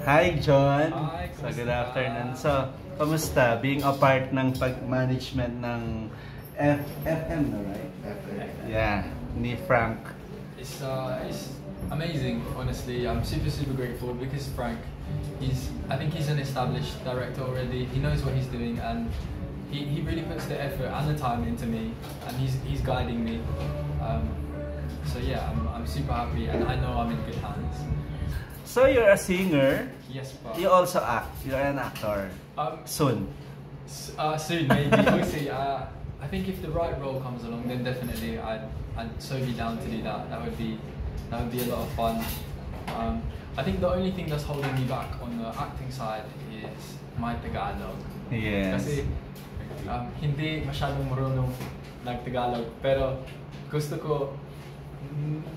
Hi, John. Hi, So, good afternoon. So, kamusta? Being a part ng pag-management ng FM, no, right? FM. Yeah, ni Frank. It's amazing, honestly. I'm super grateful because Frank, I think he's an established director already. He knows what he's doing, and he really puts the effort and the time into me, and he's guiding me. So yeah, I'm super happy, and I know I'm in good hands. So you're a singer. Yes, but You also act. You're an actor. Soon. Soon maybe. We'll see. I think if the right role comes along, then definitely I'd so be down to do that. That would be a lot of fun. I think the only thing that's holding me back on the acting side is my Tagalog. Yes. Kasi hindi masyadong marunong nag-Tagalog, pero gusto ko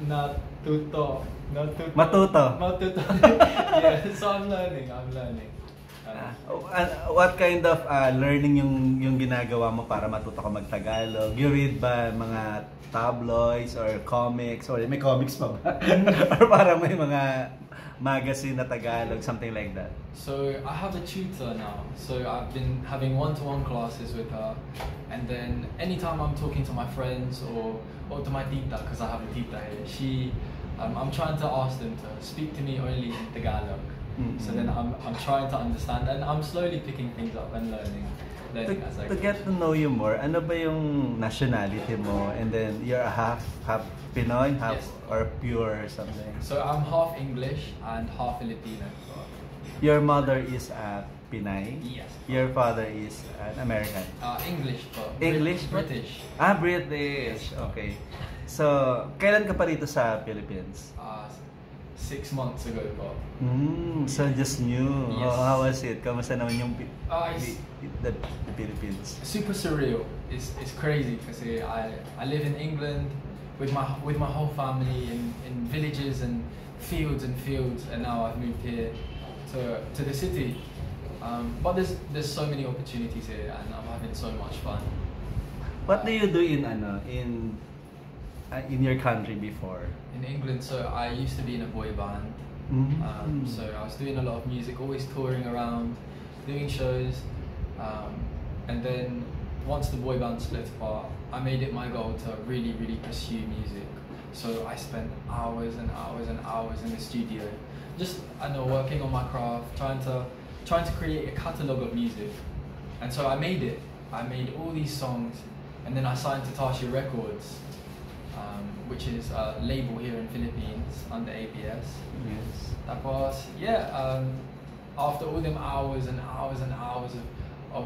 matuto. Yeah, so I'm learning. What kind of learning yung ginagawa mo para matuto ka mag-Tagalog? You read ba mga tabloids or comics? Or may comics pa ba? Or parang may mga magazine na Tagalog, something like that? So I have a tutor now. So I've been having one-to-one classes with her, and then anytime I'm talking to my friends or to my tita, because I have a tita here, I'm trying to ask them to speak to me only in Tagalog. So then I'm trying to understand, and I'm slowly picking things up and learning as I go. To get to know you more, ano ba yung nationality mo? And then you're half Pinoy, half Yes. or pure or something? So I'm half English and half Filipino. Your mother is Pinay? Yes. Your father is an American? English, but English? British. British. Okay. So, kailan ka pa rito sa Philippines? 6 months ago po. So just new. Yes. Oh, how was it? Kamusta naman yung the Philippines? Super surreal. It's crazy because I live in England with my whole family in villages and fields, and now I've moved here to the city. But there's so many opportunities here, and I'm having so much fun. What do you do in your country before? In England, so I used to be in a boy band. So I was doing a lot of music, always touring around, doing shows. And then once the boy band split apart, I made it my goal to really pursue music. So I spent hours and hours in the studio, just working on my craft, trying to create a catalogue of music. And so I made it. I made all these songs, and then I signed to Tasha Records, which is a label here in Philippines under ABS. Yes. Tapos, after all them hours and hours of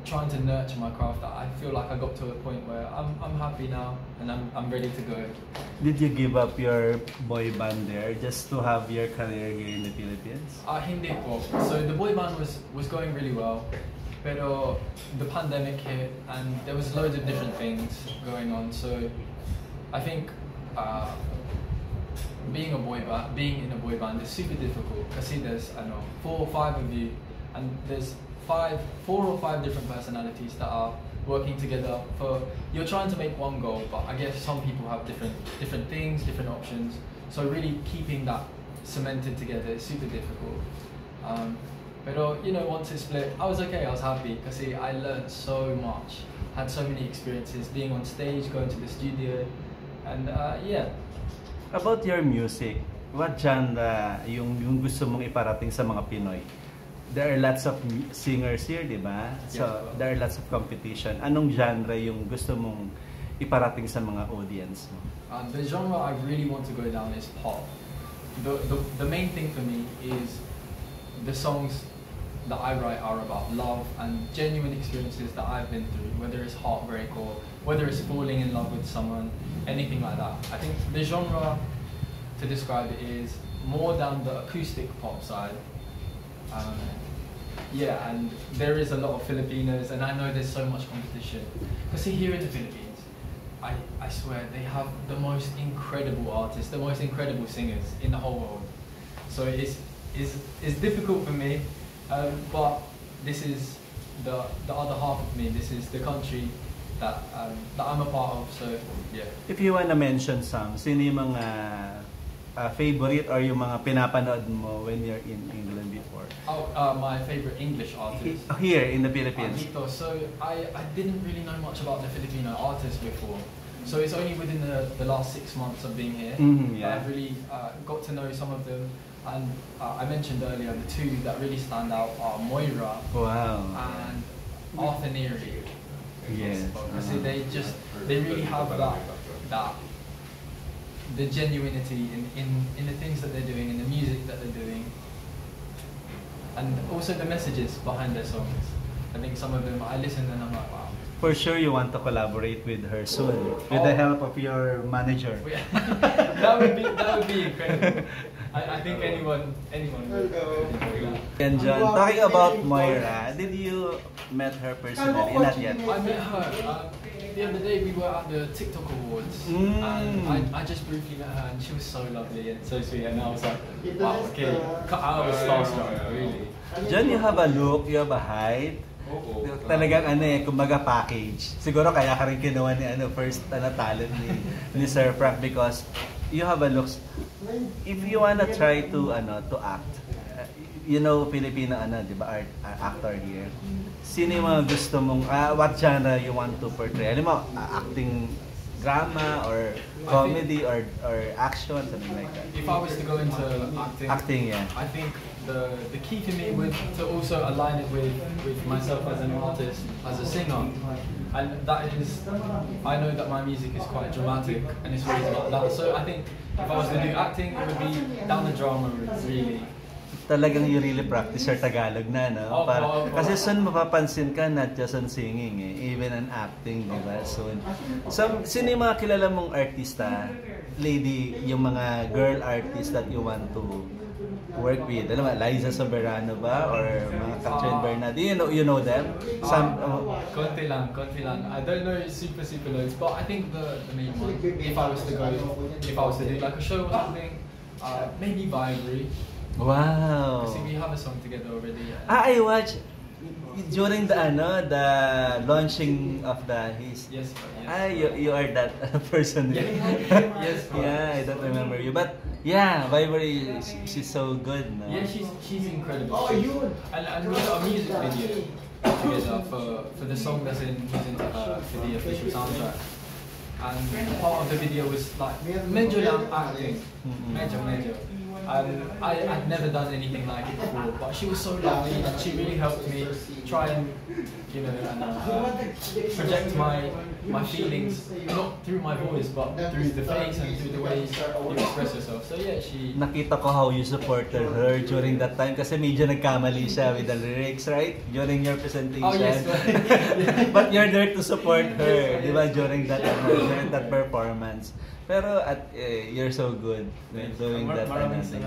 trying to nurture my craft, I feel like I got to a point where I'm happy now, and I'm ready to go. Did you give up your boy band there just to have your career here in the Philippines? Hindi po. So the boy band was going really well, pero the pandemic hit, and there was loads of different things going on. So I think being in a boy band is super difficult because there's 4 or 5 of you, and there's 4 or 5 different personalities that are working together you're trying to make one goal, but I guess some people have different things, different options. So really keeping that cemented together is super difficult. Pero once it split, I was okay. I was happy because I learned so much, had so many experiences being on stage, going to the studio. And About your music, what genre yung gusto mong iparating sa mga Pinoy? There are lots of singers here, di ba? So there are lots of competition. Anong genre yung gusto mong iparating sa mga audience mo? The genre I really want to go down is pop. The main thing for me is the songs that I write are about love and genuine experiences that I've been through, whether it's heartbreak or whether it's falling in love with someone, anything like that. I think the genre, to describe it, is more down the acoustic pop side. And there is a lot of Filipinos, and I know there's so much competition. Because here in the Philippines, I swear, they have the most incredible artists, the most incredible singers in the whole world. So it's difficult for me. But this is the other half of me. This is the country that I'm a part of. So yeah. If you wanna mention some, sino yung mga favorite or yung mga pinapanood mo when you're in England before? My favorite English artist. Here in the Philippines. So I didn't really know much about the Filipino artists before. So it's only within the last 6 months of being here that I've really got to know some of them. And I mentioned earlier the two that really stand out are Moira and Arthur Neary. Yes. They really have that the genuinity in the things that they're doing, in the music that they're doing, and also the messages behind their songs. I think some of them I listen and I'm like, wow. For sure, you want to collaborate with her soon, with the help of your manager. that would be incredible. I think anyone would enjoy that. And Jon, talking about Moira, did you met her personally? Not yet. I met her the other day. We were at the TikTok Awards, and I just briefly met her, and she was so lovely and so sweet. And I was like, wow, okay, I was starstruck, really. Jon, you have a look, you have a height. Talagang kumbaga package. Siguro kaya ka rin kinuha ni first talent ni Sir Frank because you have a looks. If you wanna try to act, Filipino di ba actor here. Sino yung mga gusto mong what genre you want to portray? Alam mo, acting, drama or comedy or action, something like that. If I was to go into acting, yeah. I think the key for me would to also align it with myself as an artist, as a singer, and that is, I know that my music is quite dramatic and it's always about that. So I think if I was to do acting, it would be down the drama route, really. Talagang you really practice your Tagalog na, no? Kasi soon mapapansin ka not just on singing, even on acting, di ba? Soon. So, sino yung mga kilala mong artista, lady, yung mga girl artists that you want to work with? Alam mo, Liza Soberano ba? Or mga Catherine Bernardo? You know them? Konti lang. I don't know super loads, but I think the main one, if I was to do like a show or something, maybe Vibrary. Wow. See, we have a song together already. I watched during the launching of his. Yes. You are that person. Yes. Yeah, I don't remember you, but yeah, Vibrary, she's so good. No? Yeah, she's incredible. And we got a music video together for the song that's used for the official soundtrack. And part of the video was like medyo lang acting, medyo. I'd never done anything like it before, but she was so lovely and she really helped me try and project my feelings, not through my voice but through the face and through the way you express yourself. So yeah, Nakita ko how you supported her during that time kasi medyo nagkamali siya with the lyrics, right? During your presentation. Oh yes. But you're there to support her, di ba? During that performance. Pero you're so good doing that.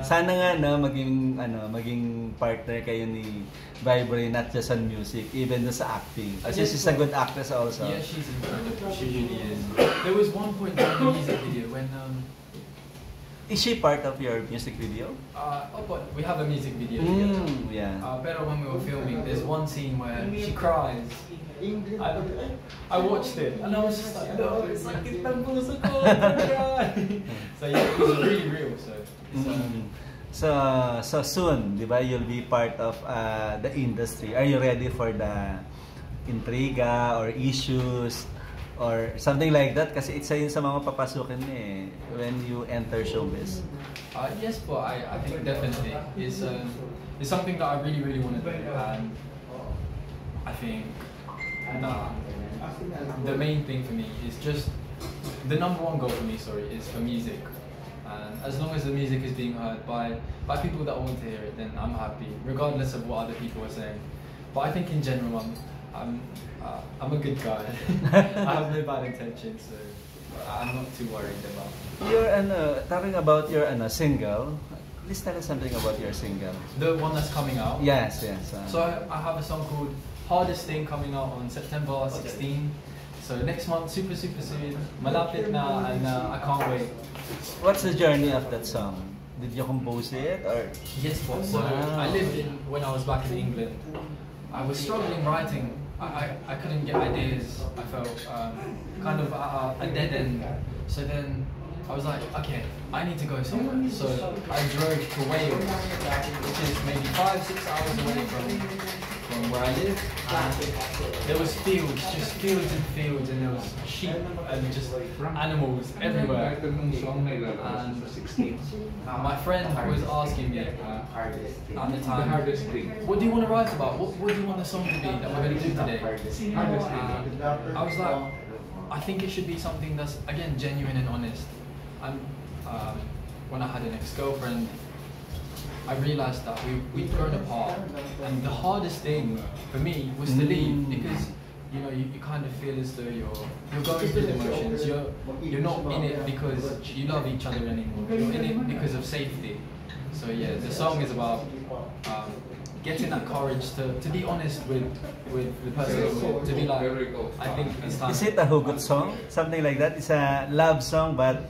Sana nga maging partner kayo ni Vibrary, not just on music, even sa acting. Kasi she's a good actress also. Yeah, she's incredible. She really is. There was one point during the music video when is she part of your music video? But we have a music video together. Yeah. Pero when we were filming, there's one scene where she cries. I watched it and I was just like, no, it's like itang puso ko, don't cry. So yeah, it was really real. So soon, di ba, you'll be part of the industry. Are you ready for the intriga or issues or something like that? Kasi it's yun sa mga papasukin when you enter showbiz. Yes, but I think definitely it's something that I really want to do, and I think the main thing for me is just the number one goal for me. Is for music, and as long as the music is being heard by people that want to hear it, then I'm happy, regardless of what other people are saying. But I think in general, I'm a good guy. I have no bad intentions, so I'm not too worried about it. You're talking about your single. Please tell us something about your single. The one that's coming out? Yes. So I have a song called Hardest Thing coming out on September 16. So next month, super soon. Malapit na, and I can't wait. What's the journey of that song? Did you compose it or? Yes, boss. So I lived when I was back in England. I was struggling writing. I couldn't get ideas. I felt kind of a dead end. So then I was like, okay, I need to go somewhere. So I drove to Wales, which is maybe 5-6 hours away from where I live. And there was fields, just fields and fields, and there was sheep and just animals everywhere. And my friend was asking me at the time, what do you want to write about? What do you want the song to be that we're going to do today? I was like, I think it should be something that's, again, genuine and honest. When I had an ex-girlfriend, I realized that we'd grown apart, and the hardest thing for me was to leave, because you know you kind of feel as though you're going through the motions. You're not in it because you love each other anymore. You're in it because of safety. So yeah, the song is about getting that courage to be honest with the person you're with, to be like, I think it's time. Is it a hugot song? Something like that? It's a love song, but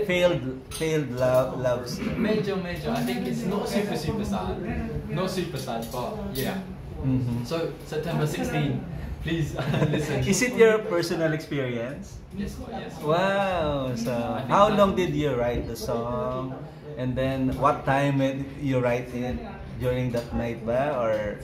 failed love song. Major. I think it's not super sad. Not super sad, but yeah. So September 16, please listen. Is it your personal experience? Yes. Wow. So how long did you write the song? And then what time you write it? During that night ba, or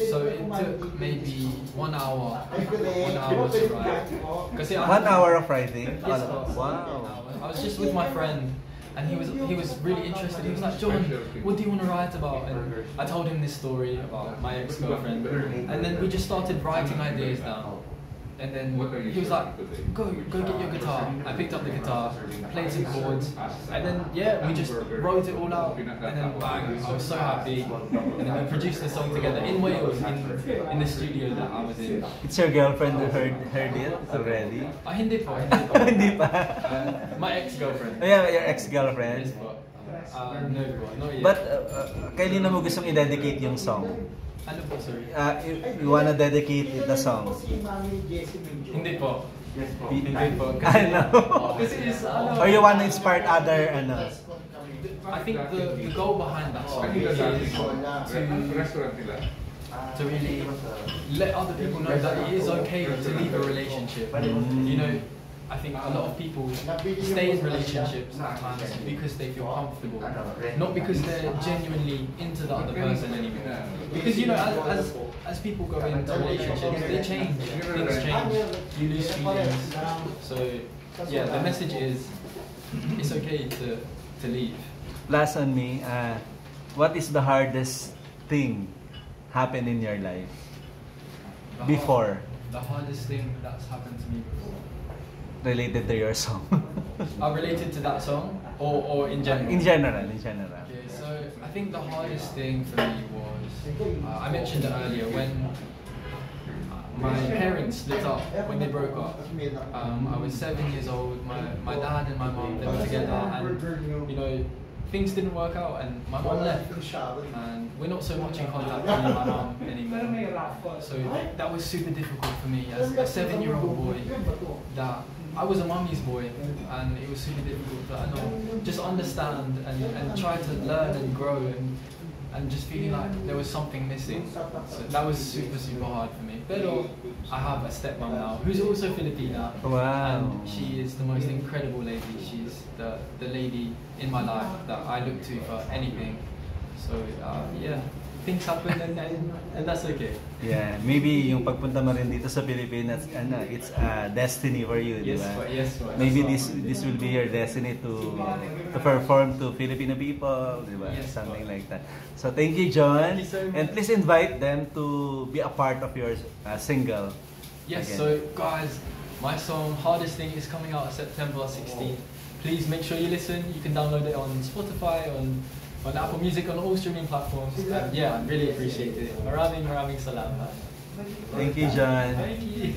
so it took maybe 1 hour to write. 1 hour of writing? Yes, wow. I was just with my friend, and he was really interested. He was like, John, what do you want to write about? And I told him this story about my ex-girlfriend, and then we just started writing ideas down. And then he was like, go get your guitar. I picked up the guitar, played some chords, and then yeah, we just wrote it all out, and then bang, I was so happy. And then we produced the song together in Wales, in the studio that I was in. It's your girlfriend who heard it already? Hindi pa. Hindi pa. My ex-girlfriend. Oh yeah, your ex-girlfriend. No, not yet. But kanina mo gustong i-dedicate yung song? Ano po, sorry? You wanna dedicate the song? Hindi po. Hindi po. I know. Or you wanna inspire other, I think the goal behind that song is to really let other people know that it is okay to leave a relationship. You know, I think a lot of people stay in relationships sometimes because they feel comfortable, not because they're genuinely into the other person anymore. Because you know, as people go into relationships, they change, things change, you lose feelings. So yeah, the message is, it's okay to leave. Last on me, what is the hardest thing happened in your life before? The hardest thing that's happened to me before. Related to your song? Related to that song, or in general? In general. Okay, so I think the hardest thing for me was, I mentioned it earlier, when my parents split up, when they broke up. I was 7 years old, my dad and my mom, they were together, and you know, things didn't work out, and my mom left, and we're not so much in contact with my mom anymore. So that was super difficult for me as a 7-year-old boy. That I was a mummy's boy, and it was super difficult to just understand and try to learn and grow, and just feeling like there was something missing. So that was super hard for me. But I have a stepmom now who's also Filipina. Wow. And she is the most incredible lady. She's the lady in my life that I look to for anything. So yeah, things happen, and that's okay. Yeah, maybe yung pagpunta mo rin dito sa Pilipinas, it's a destiny for you, di ba? Yes. Maybe this will be your destiny to perform to Filipino people, di ba? Yes, something like that. So thank you, John. Thank you so much. And please invite them to be a part of your single. Yes. Again. So guys, my song "Hardest Thing" is coming out September 16th. Please make sure you listen. You can download it on Spotify, on Apple Music, on all streaming platforms. And yeah, I really appreciate it. Maraming salamat. Thank you, John. Thank you.